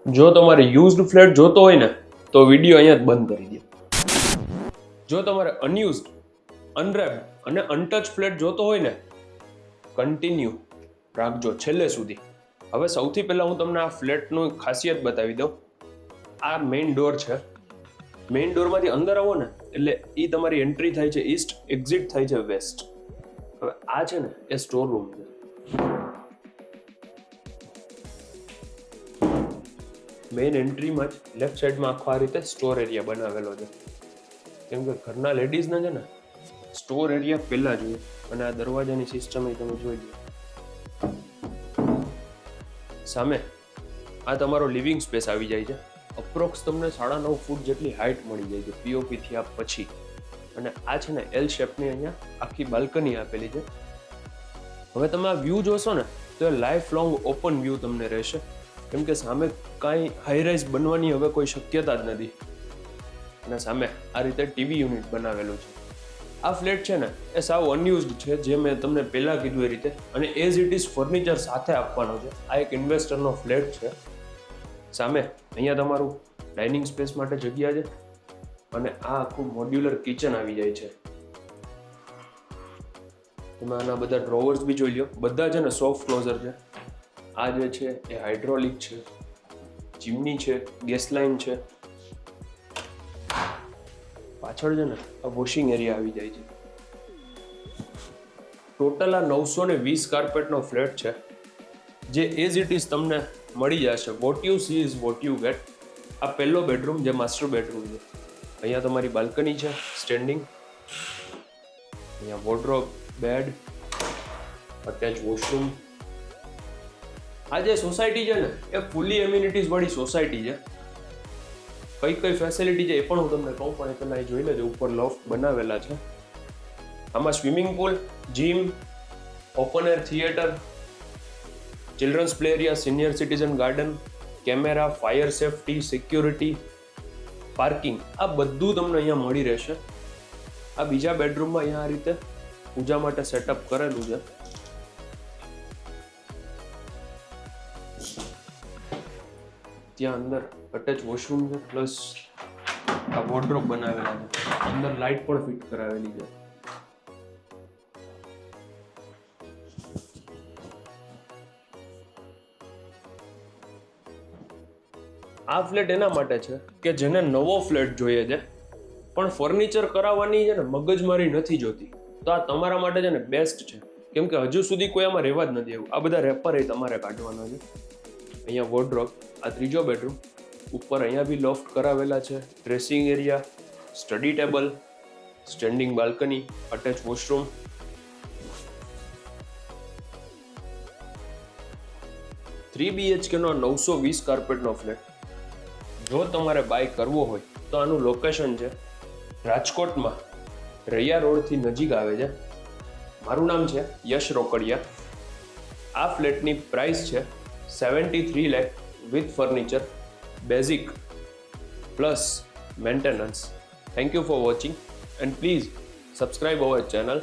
જો તમારે used flat જોતો હોય ને તો વિડીયો અહીંયા જ બંધ કરી દો. જો તમારે અનયુઝડ, અનરેપ્ડ અને અનટચ ફ્લેટ જોતો હોય ને કન્ટિન્યુ રાખજો છેલ્લે સુધી. હવે સૌથી પહેલા હું તમને આ ફ્લેટનું ખાસિયત બતાવી દઉં. આ મેઇન ડોર છે. મેઇન ડોરમાંથી અંદર આવો ને એટલે એ તમારી એન્ટ્રી થાય છે ઈસ્ટ, એક્ઝિટ થાય છે વેસ્ટ. હવે આ છે ને એ સ્ટોર રૂમ છે. મેઇન એન્ટ્રીમાં જ લેફ્ટ સાઈડમાં આખો આ રીતે સ્ટોર એરિયા બનાવેલો છે. કેમ કે ઘરના લેડીઝને છે ને સ્ટોર એરિયા પહેલા જોઈએ. અને આ દરવાજાની સિસ્ટમ એ તમે જોઈ લો. સામે આ તમારો લિવિંગ સ્પેસ આવી જાય છે. અપ્રોક્સ તમને 9.5 ફૂટ જેટલી હાઇટ મળી જાય છે પીઓપી થયા પછી. અને આ છે ને એલ શેપની અહીંયા આખી બાલ્કની આપેલી છે. હવે તમે આ વ્યૂ જોશો ને તો એ લાઈફ લોંગ ઓપન વ્યૂ તમને રહેશે. કેમ કે સામે કાંઈ હાઈરાઇઝ બનવાની હવે કોઈ શક્યતા જ નથી. અને સામે આ રીતે ટીવી યુનિટ બનાવેલું છે. આ ફ્લેટ છે ને એ સાવ અનયુઝડ છે, જે મેં તમને પહેલાં કીધું એ રીતે. અને એઝ ઇટ ઇઝ ફર્નિચર સાથે આપવાનો છે. આ એક ઇન્વેસ્ટરનો ફ્લેટ છે. સામે અહીંયા તમારું ડાઇનિંગ સ્પેસ માટે જગ્યા છે. અને આ આખું મોડ્યુલર કિચન આવી જાય છે. તમે આના બધા ડ્રોવર્સ બી જોઈ લો. બધા છે ને સોફ્ટ ક્લોઝર છે. આ જે છે એ હાઇડ્રોલિક છે, ચીમની છે, ગેસ લાઇન છે. પાછળ છે ને આ વોશિંગ એરિયા આવી જાય છે. ટોટલ આ 920 કાર્પેટનો ફ્લેટ છે, જે એઝ ઇટ ઇઝ તમને મળી જશે. What you she is what you get. આ પહેલો બેડરૂમ જે માસ્ટર બેડરૂમ છે. અહીંયા તમારી બાલ્કની છે સ્ટેન્ડિંગ. અહીંયા વોર્ડરોબ, બેડ, અટેચ વોશરૂમ. આ જે સોસાયટી છે ને એ ફૂલી એમ્યુનિટીઝ વાળી સોસાયટી છે. કઈ કઈ ફેસિલિટી છે એ પણ હું તમને કહું, પણ એ પહેલાં એ જોઈ લેજો. ઉપર લોફ્ટ બનાવેલા છે. આમાં swimming pool, gym, open air theatre, children's play area, senior citizen garden, camera, fire safety, security, parking, આ બધું તમને અહીંયા મળી રહેશે. આ બીજા બેડરૂમમાં અહીંયા આ રીતે પૂજા માટે સેટઅપ કરેલું છે. ત્યાં અંદર અટેચ વોશરૂમ છે, પ્લસ આ વોર્ડરોબ બનાવેલા છે. અંદર લાઇટ પણ ફિટ કરાવેલી છે. આ ફ્લેટ એના માટે છે કે જેને નવો ફ્લેટ જોઈએ છે પણ ફર્નિચર કરાવવાની છે ને મગજમારી નથી જોતી, તો આ તમારા માટે છે ને બેસ્ટ છે. કેમ કે હજુ સુધી કોઈ આમાં રહેવા જ નથી આવ્યું. આ બધા રેપર એ તમારે કાઢવાના છે. અહીંયા વોર્ડરોબ, આ ત્રીજો બેડરૂમ. ઉપર અહીંયા બી લોફ્ટ કરાવેલા છે. Dressing area, study table, standing balcony, attach washroom. Three BHK નો 920 કાર્પેટનો ફ્લેટ જો તમારે બાય કરવો હોય તો આનું લોકેશન છે રાજકોટમાં, રૈયા રોડથી નજીક આવે છે. મારું નામ છે યશ રોકડિયા. આ ફ્લેટની પ્રાઇસ છે 73 lakh with furniture, basic plus maintenance. Thank you for watching and please subscribe our channel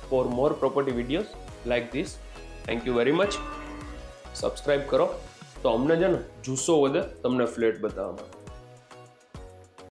for more property videos like this. Thank you very much. Subscribe કરો તો અમને છે ને જુસ્સો વધે તમને ફ્લેટ બતાવવામાં.